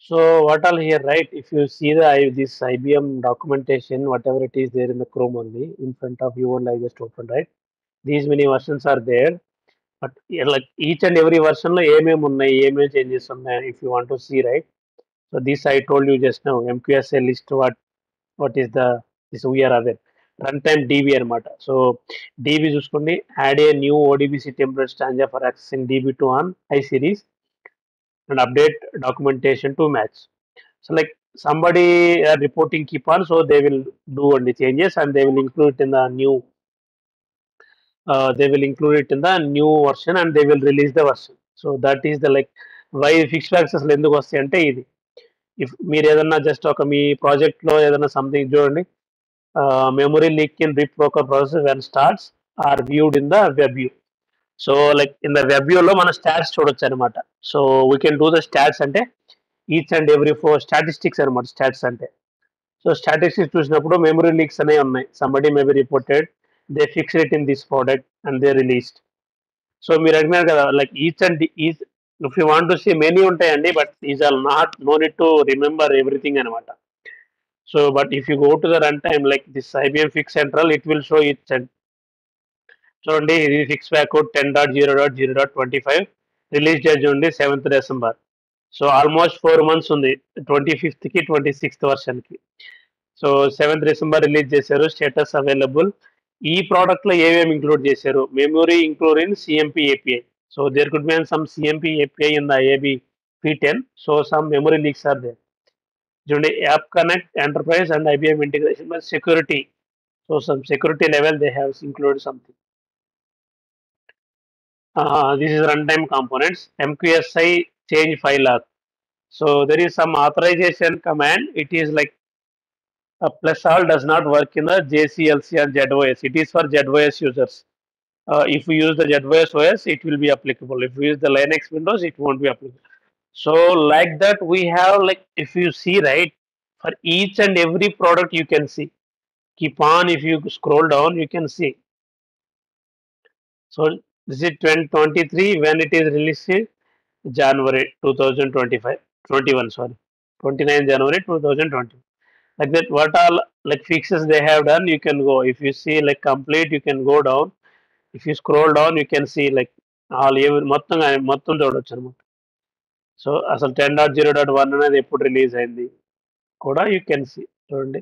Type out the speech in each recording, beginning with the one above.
So what all here, right? If you see this IBM documentation, whatever it is there in the Chrome only in front of you, and I just opened, right? These many versions are there, but yeah, like each and every version లో ఏమేమి ఉన్నాయి, ఏమేమి changes ఉన్నాయి, if you want to see, right? So this I told you just now, MQSA list, what is the this we are aware. Runtime DB అనమాట. So DB చూసుకోండి, add a new ODBC template stanza for accessing DB2 on I series and update documentation to match. So like somebody reporting keep on, so they will do only changes and they will include it in the new. They will include it in the new version and they will release the version. So that is the like why fixed access ఎందుకు వస్తాయి అంటే ఇది. If మీరు ఏదన్నా just ఒక మీ project లో ఏదైనా something చూడండి, memory leak in rip broker process when starts are viewed in the web view. So like in the web వ్యూలో మన స్టాట్స్ చూడొచ్చు అనమాట. So we can do the stats అంటే each and every four statistics అనమాట stats అంటే. So statistics చూసినప్పుడు memory leaks అనేవి ఉన్నాయి. Somebody may be reported, they fix it in this product and they released. So మీరు అడిగినారు కదా like each and each, if you want to see many ఉంటాయండి, but is all not no need to remember everything అనమాట. So but if you go to the run time like this IBM fix central, it will show each and చూడండి, ఇది fix back 10.0.0.25, release date చూడండి 7th December. So almost 4 months ఉంది, 25th కి 26th వర్షన్కి. So 7th December release చేశారు, status available. ఈ product లో ఏమేమి ఇంక్లూడ్ చేశారు, memory include in CMP API. So there could be some CMP API in the AB P10. So some memory leaks are there. చూడండి, app connect enterprise and IBM integration but security. So some security level they have include something. This is runtime components, MQSI change file auth. So there is some authorization command. It is like plus all does not work in the JCLC and ZOS. It is for ZOS users. If we use the ZOS OS, it will be applicable. If we use the Linux Windows, it won't be applicable. So like that, we have like, if you see, right, for each and every product you can see. Keep on, if you scroll down, you can see. So this is 2023 when it is released. January 2025, 21, sorry, 29 January 2020. Like that, what all like fixes they have done, you can go. If you see like complete, you can go down. If you scroll down, you can see like all మొత్తం చూడొచ్చు అనమాట. So అసలు 10.0.1 అనేది ఎప్పుడు release అయింది కూడా you can see. చూడండి,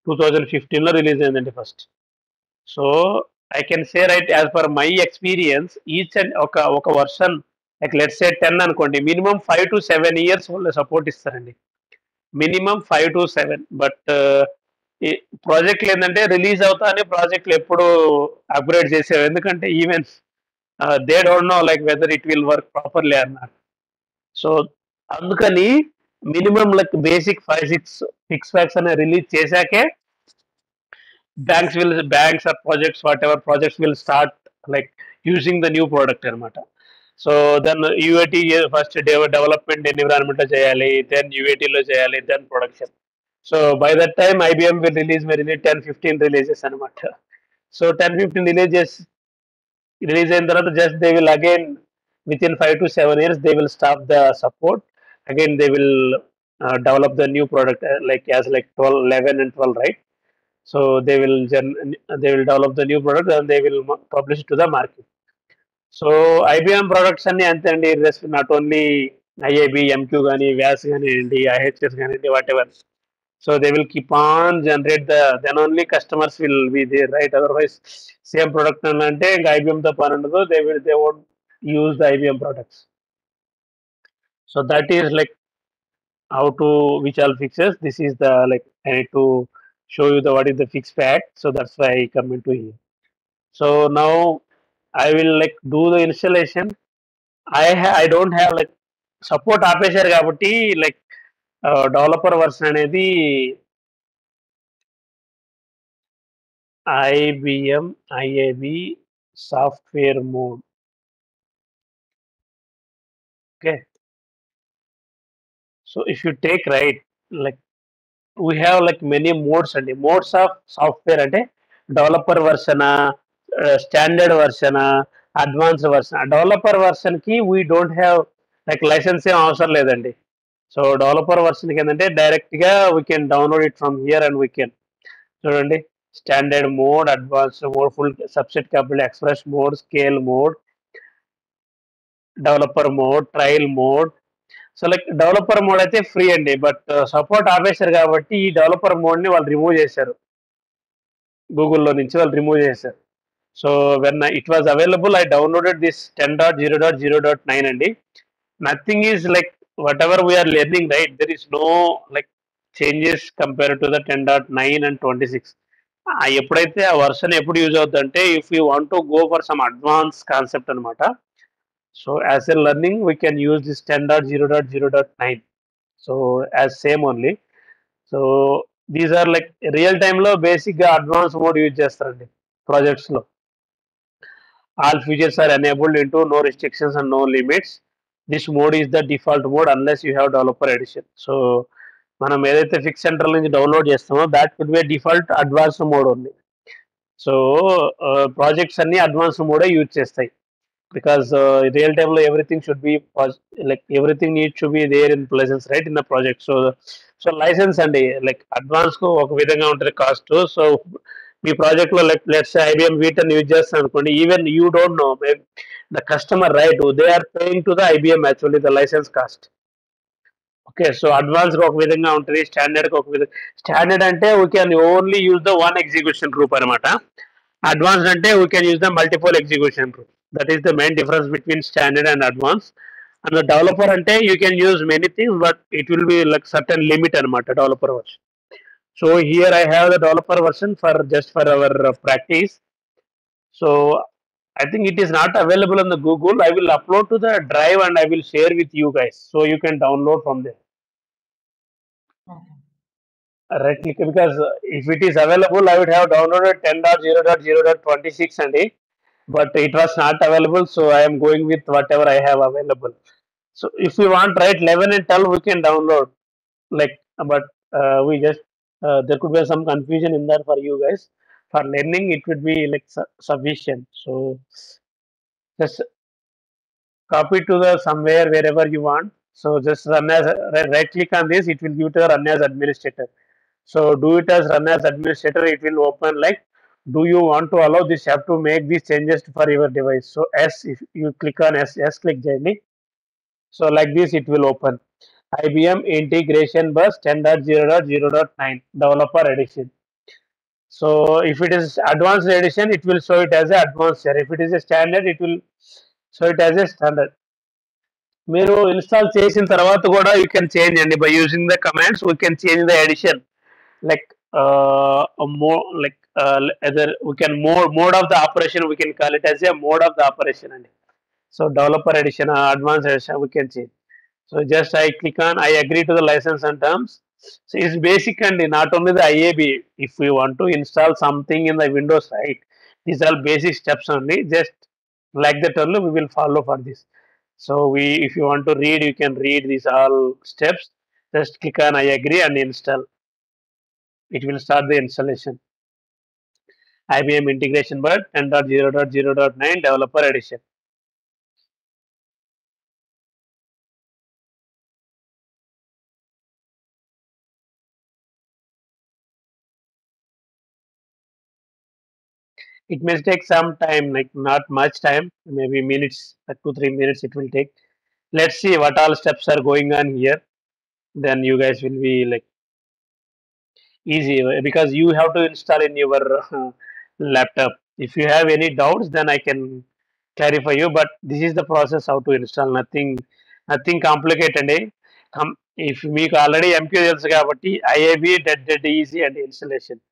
2015లో రిలీజ్ అయిందండి first. So I can say right, as per my experience, each and ఒక వర్షన్ లైక్ లెట్స్ సే 10 అనుకోండి, మినిమం 5 to 7 years వాళ్ళు సపోర్ట్ ఇస్తారండి. Minimum 5 to 7. బట్ ఈ ప్రాజెక్టులు ఏంటంటే రిలీజ్ అవుతానే ప్రాజెక్టులు ఎప్పుడు అప్గ్రేడ్ చేసేవి, ఎందుకంటే even they don't know like whether it will work properly అన్నారు. సో అందుకని minimum like basic 5-6 fix packs అనే రిలీజ్ చేశాకే banks or projects, whatever projects will start like using the new product అనమాట. So then UAT first development environment లో చేయాలి, then UAT లో చేయాలి, then production. So by that time IBM will release very 10-15 releases అనమాట. So 10-15 release అయిన తర్వాత just they will again within 5 to 7 years they will stop the support again. They will develop the new product like as like 12, 11 and 12, right? So they will develop the new product and they will publish it to the market. So IBM products అన్ని అంతే అండి, not only IIB, MQ కానీ, వ్యాస్ కానివ్వండి, IHS కానివ్వండి, whatever. So they will keep on generate then only customers will be there, right? Otherwise same product అంటే ఇంకా IBM తో పని ఉండదు. They won't use the IBM products. So that is like how to which all fixes. This is the like I need to show you the what is the fix fact. So that's why I come into here. So now I will like do the installation. I don't have like support ఆపేశారు కాబట్టి like developer version అనేది IBM IAB software mode. Okay, so if you take right like we have like many modes and modes of software అంటే developer version, standard version, advanced version. Developer version కి we don't have like licence ఏం అవసరం లేదండి. So developer version ఏంటంటే direct గా we can download it from here and we can చూడండి standard mode, advanced mode, full subset capital, express mode, scale mode, developer mode, trial mode. So like developer mode అయితే free అండి, but support ఆపేశారు కాబట్టి ఈ developer mode ని వాళ్ళు remove చేశారు, గూగుల్లో నుంచి వాళ్ళు రిమూవ్ చేశారు. So when it was available I downloaded this 10.0.0.9 native. Nothing is like whatever we are learning right, there is no like changes compare to the 10.9 and 26. ఎప్పుడైతే ఆ వర్షన్ ఎప్పుడు యూజ్ అవుతుందంటే if you want to go for some advance concept అనమాట. So as a learning we can use this 10.0.0.9. So as same only. So these are like real టైంలో బేసిక్గా advance mode use చేస్తారండి ప్రాజెక్ట్స్లో. All features are enabled into no restrictions and no limits. This mode is the default mode unless you have developer edition. So మనం ఏదైతే fix centre నుంచి download చేస్తామో that could be default advance mode ఉంది. So projects అన్ని advance మోడే use చేస్తాయి, because real టైంలో everything should be like everything need to be there in places right in the project. So so licence అండి like advance కు ఒక విధంగా ఉంటుంది కాస్ట్. సో మీ ప్రాజెక్ట్ లో లైక్ లెట్స్ ఐబిఎం వీటన్ యూజ్ చేస్తాను అనుకోండి, even you don't know the customer right they are paying to the IBM actually the licence cost. Okay, so advance ఒక విధంగా ఉంటుంది, స్టాండర్డ్ ఒక విధంగా. స్టాండర్డ్ అంటే we can only use the one execution group అనమాట. Advanced అంటే we can use the multiple execution group. That is the main difference between standard and advance. And the developer అంటే you can use many things but it will be like certain limit అనమాట developer version. So here I have the developer version for just for hour practice. So I think it is not available on the Google. I will upload to the drive and I will share with you guys so you can download from there. Okay. Right click, because if it is available, I would have downloaded 10.0.0.26 and but it was not available, so I am going with whatever I have available. So if you want right 11 and 12, we can download like, but we just there could be some confusion in that for you guys. For learning, it would be like sufficient. So just copy to the somewhere wherever you want. So just run as right click on this, it will give to run as administrator. So do it as run as administrator, it will open like, do you want to allow this app to make these changes for your device? So S, if you click on S click jointly. So like this it will open. IBM integration bus 10.0.0.9 developer edition. So if it is advanced edition, it will show it as a advanced share. If it is a standard, it will show it as a standard. మీరు install చేసిన తర్వాత కూడా you can change అండి by using the commands we can change the edition like more like either we can mode of the operation, we can call it as a mode of the operation and so developer edition advanced edition we can change. So just I click on I agree to the license and terms. So it's basic and not only the IAB. If we want to install something in the Windows, right, these are basic steps only, just like that only we will follow for this. So we, if you want to read, you can read these all steps. Just click on I agree and install. It will start the installation. IBM integration but 10.0.0.9 developer edition. It may take some time, like not much time, maybe minutes, 2-3 minutes it will take. Let's see what all steps are going on here. Then you guys will be like easy because you have to install in your laptop. If you have any doubts, then I can clarify you. But this is the process how to install. Nothing complicated. If మీకు already MQ తెలుసు కాబట్టి IAB dead easy and installation.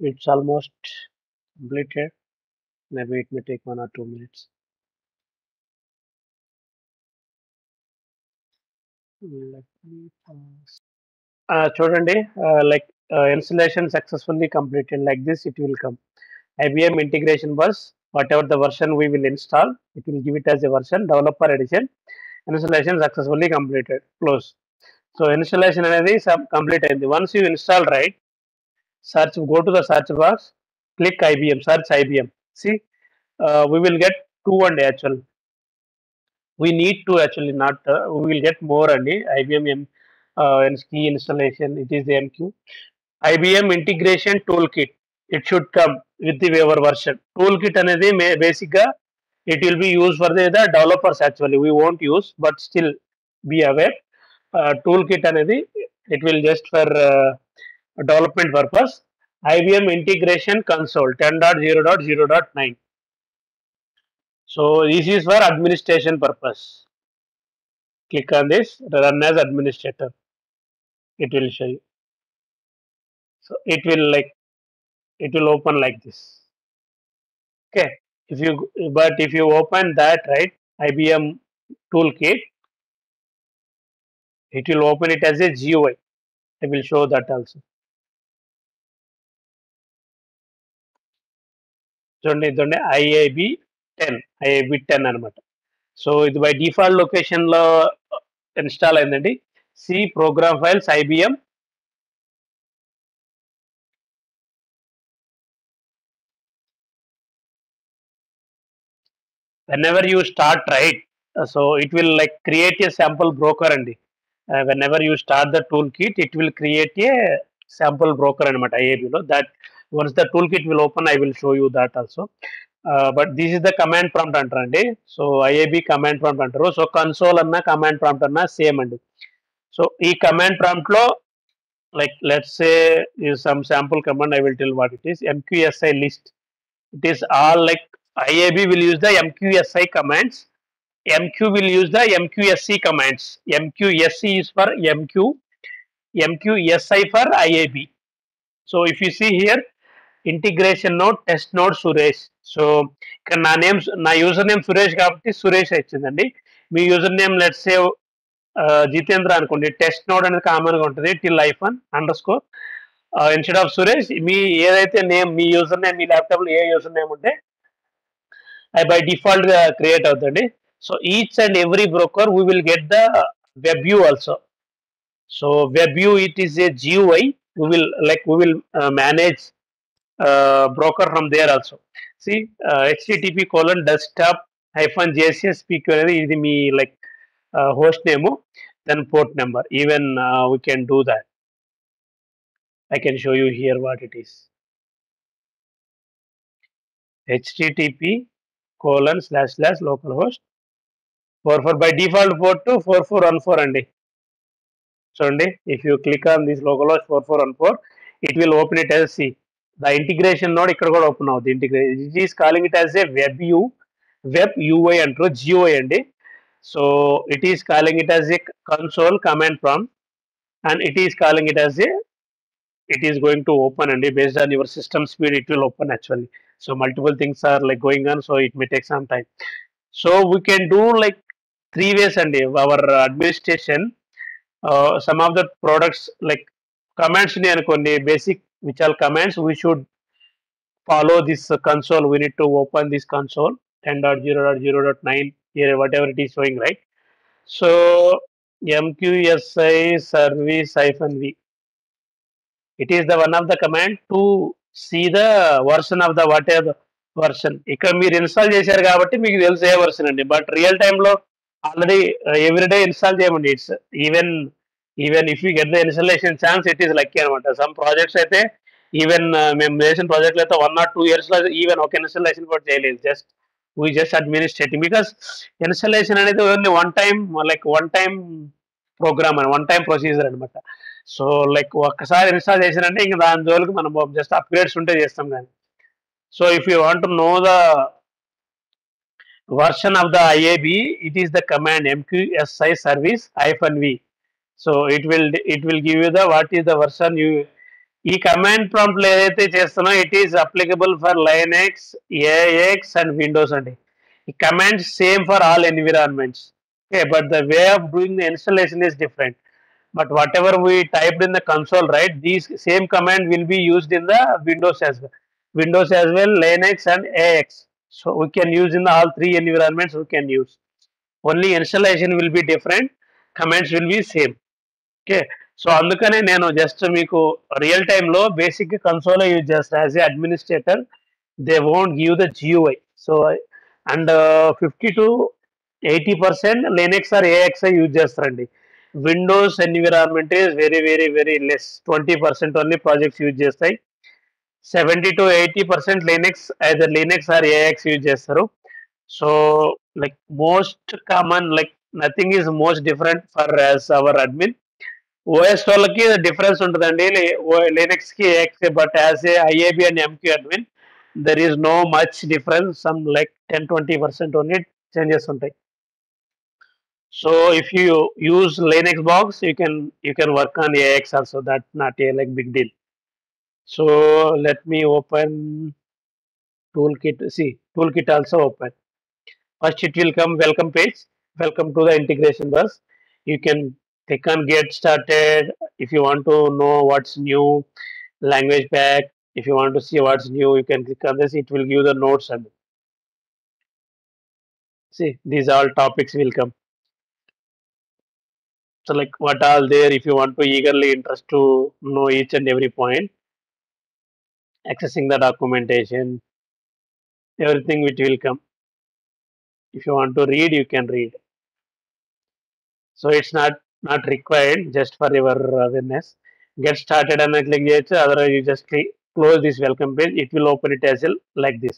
It's almost completed. Maybe it may take 1 or 2 minutes. Let me pause. చూడండి, like installation successfully completed. Like this, it will come. IBM integration bus, whatever the version we will install, it will give it as a version. Developer edition, installation successfully completed. Close. So installation అనేది complete అయింది. Once you install, right, search, go to the search box, click IBM, search IBM. See, we will get two and actual. We need to actually not. We will get more and IBM and key installation. It is the MQ. IBM integration toolkit. It should come with the waiver version. Toolkit అనేది basic గా it will be used for the developers actually. We won't use, but still be aware. Toolkit అనేది it will just for development purpose. IBM integration console 10.0.0.9. So this is for administration purpose. Click on this, run as administrator. It will show you. So it will open like this. Okay. If you open that, right, IBM toolkit, it will open it as a GUI. I will show that also. చూడండి IIB 10 అనమాట. So ఇది by default location లో install అయిందండి. C program files IBM. Whenever you start, right, so it will like create a sample broker అండి. Whenever you start the toolkit, it will create a sample broker అనమాట IIB లో. That once the toolkit will open, I will show you that also. But this is the command prompt అంటారండి. So IIB command prompt అంటారు. So console అన్న command prompt అన్న same అండి. So ఈ command prompt లో like let's say is some sample command. I will tell what it is. MQSI list. It is all like IIB will use the MQSI commands. MQ will use the MQSC commands. MQSC is for MQ, MQSI for IIB. So if you see here, integration node, test node Suresh. So ఇక్కడ నా user name Suresh కాబట్టి సురేష్ వచ్చిందండి. మీ user name let's say Jitendra అనుకోండి. Test node అనేది common గా ఉంటుంది till __ instead of Suresh మీ ఏదైతే నేమ్ మీ యూజర్ నేమ్ మీ ల్యాప్టాప్ లో ఏ యూజర్ నేమ్ ఉంటే అది బై డిఫాల్ట్ గా క్రియేట్ అవుతుంది. So each and every broker we will get the web view also. So web view it is a GUI. we will manage broker from there also. See, http://desktop-jcsp అనేది ఇది మీ like host name, then port number. Even we can do that. I can show you here what it is. http://localhost 44 by default port to 4414 అండి. చూడండి, if you click on this localhost 4414, it will open it as C. The integration node ఇక్కడ కూడా open అవుతుంది. Integration it is calling it as a web UI అంటారు, GUI అండి. So it is calling it as a console command prompt and it is calling it as a it is going to open and based on your system speed it will open actually. So multiple things are like going on, so it may take some time. So we can do like 3 ways and our administration. Some of the products like commands ni anukondi, basic which are commands, we should follow this console. We need to open this console 10.0.0.9 here, whatever it is showing, right? So MQSI service -v, it is the one of the command to see the version of the whatever version. ఇక్కడ మీరు install చేశారు కాబట్టి మీకు తెలుసు ఏ version అండి. But real టైంలో already everyday install చేయమండి. It's even if you get the installation chance it is lucky అనమాట. సమ్ ప్రాజెక్ట్స్ అయితే ఈవెన్ మేము చేసిన ప్రాజెక్ట్లో అయితే 1 or 2 years లో ఈవెన్ ఒక ఇన్స్టాలేషన్ కూడా చేయలేదు. జస్ట్ అడ్మినిస్ట్రేటింగ్, బికాస్ ఇన్స్టాలేషన్ అనేది ఓన్లీ వన్ టైం ప్రోగ్రామ్ అని, వన్ టైం ప్రొసీజర్ అనమాట. సో లైక్ ఒక్కసారి ఇన్స్టాల్ చేసినంటే ఇంకా దాని జోలికి మనం జస్ట్ అప్గ్రేడ్స్ ఉంటే చేస్తాం కానీ. So if you want to know the version of the IIB, it is the command MQSI service -v. So it will give you the what is the version ఈ command prompt లో ఏదైతే చేస్తున్నా it is applicable for Linux, AIX and Windows అండి. ఈ commands same for all environments. Okay, but the way of doing the installation is different. But whatever we typed in the console, right, these same command will be used in the Windows as well. Windows as well, Linux and AX. So we can use in the all three environments we can use. Only installation will be different, commands will be same. Okay, so అందుకనే నేను just మీకు real టైంలో basic console use చేస్తాను as a administrator. They won't give the GUI. So and 50 to 80% Linux or AIX use చేస్తారండి. Windows environment is very very very less, 20% only projects use చేస్తాయి. 70 to 80% Linux, either Linux or AIX use చేస్తారు. So like most common, like nothing is most different for as our admin. OS వాళ్ళకి difference ఉంటుందండి Linux కి AIX, but as a IIB and MQ admin there is no much difference. Some like 10-20% only changes ఉంటాయి. So if you use Linux box, you can work on AX also. That's not a like big deal. So let me open toolkit. See, toolkit also open. First it will come welcome page. Welcome to the integration bus. You can click on get started if you want to know what's new. Language pack. If you want to see what's new, you can click on this. It will give the notes and see these all topics will come. So like what all there, if you want to eagerly interest to know each and every point, accessing the documentation, everything which will come. If you want to read, you can read. So it's not required, just for your awareness. Get started and click it. Otherwise you just close this welcome page. It will open it as well like this.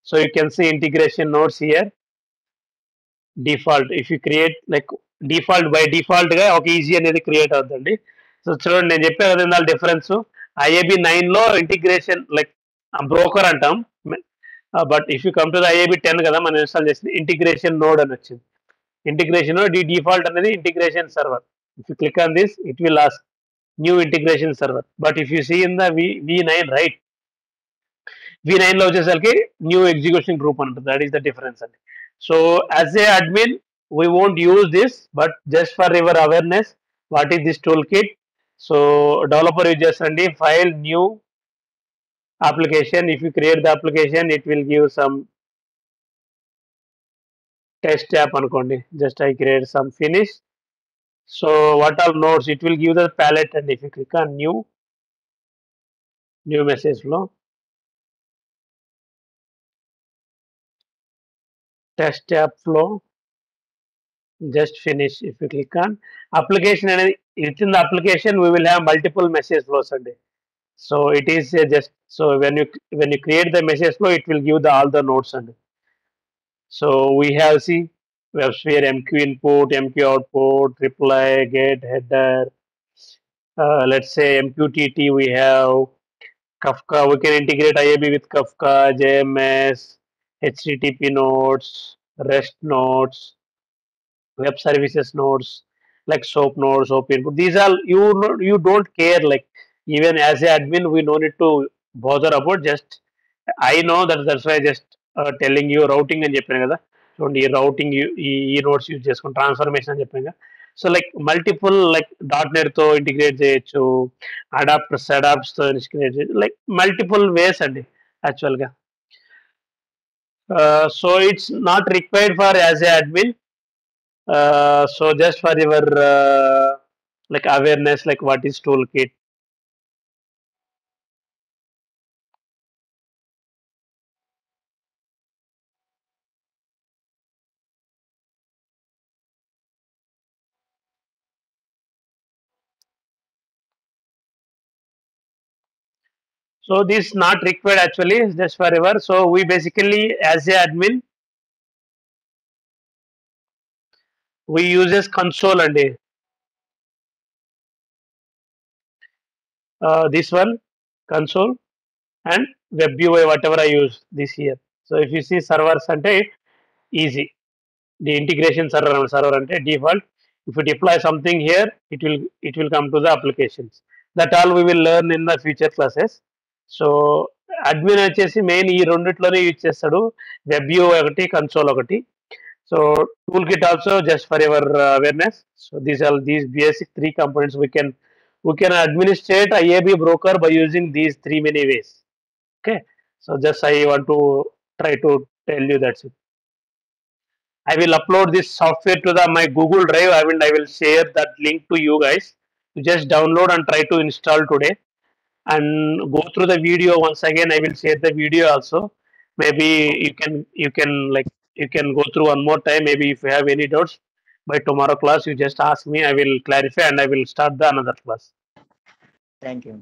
So you can see integration nodes here. Default, if you create like default, by default గా ఒక easy అనేది create అవుతుందండి. So చూడండి, నేను చెప్పే కదా ఇందాక difference. IAB 9 లో ఇంటిగ్రేషన్ లైక్ బ్రోకర్ అంటాం, but if you come to the IAB 10 కదా మనం ఇన్స్టాల్ చేసింది, ఇంటిగ్రేషన్ నోడ్ అని వచ్చింది. ఇంటిగ్రేషన్ నోడ్ డిఫాల్ట్ అనేది integration server. If you click on this it will ask new integration server. But if you see in the V9, right, V9 లో వచ్చేసరికి new execution group అని ఉంటుంది. That is the difference అండి. So as a admin, we won't use this, but just for your awareness, what is this toolkit? So developer users and file new application. If you create the application, it will give some test app anukondi. Just I create some finish. So what are nodes? It will give the palette, and if you click on new message flow, test app flow, just finish. If you click on application, and within the application we will have multiple message flows and so it is just, so when you create the message flow, it will give the all the nodes and so we have, see, WebSphere, MQ input, MQ output, reply, get, header, let's say MQTT, we have Kafka. We can integrate IAB with Kafka, JMS, HTTP nodes, REST nodes, web services nodes like SOAP nodes, SOAP input. These are you don't care, like even as a admin we no need to bother about. Just I know that's why just telling you routing అని చెప్పాను కదా. చూడండి, ఈ routing ఈ notes use చేసుకుని transformation అని చెప్పాను కదా. So like multiple like .NET తో ఇంటిగ్రేట్ చేయొచ్చు, అడాప్ట్స్ తో ఇంటిగ్రేట్ చేయొచ్చు, లైక్ మల్టిపుల్ వేస్ అండి యాక్చువల్గా. So it's not required for as a admin. So just for your like awareness, like what is toolkit. So this not required actually, just forever. So we basically as a admin we uses console and this one console and web UI, whatever I use this here. So if you see servers ante easy, the integration server ante default. If you deploy something here, it will come to the applications. That all we will learn in the future classes. So admin వచ్చేసి main ఈ రెండిట్లోనే use చేస్తాడు, web view ఒకటి, console ఒకటి. So tool kit also just for your awareness. So these basic three components we can administrate IAB broker by using these three many ways. Okay, so just I want to try to tell you that's it. I will upload this software to my Google Drive. I will share that link to you guys. You just download and try to install today and go through the video once again. I will share the video also. Maybe you can like you can go through one more time. Maybe if you have any doubts by tomorrow class, you just ask me. I will clarify and I will start the another class. Thank you.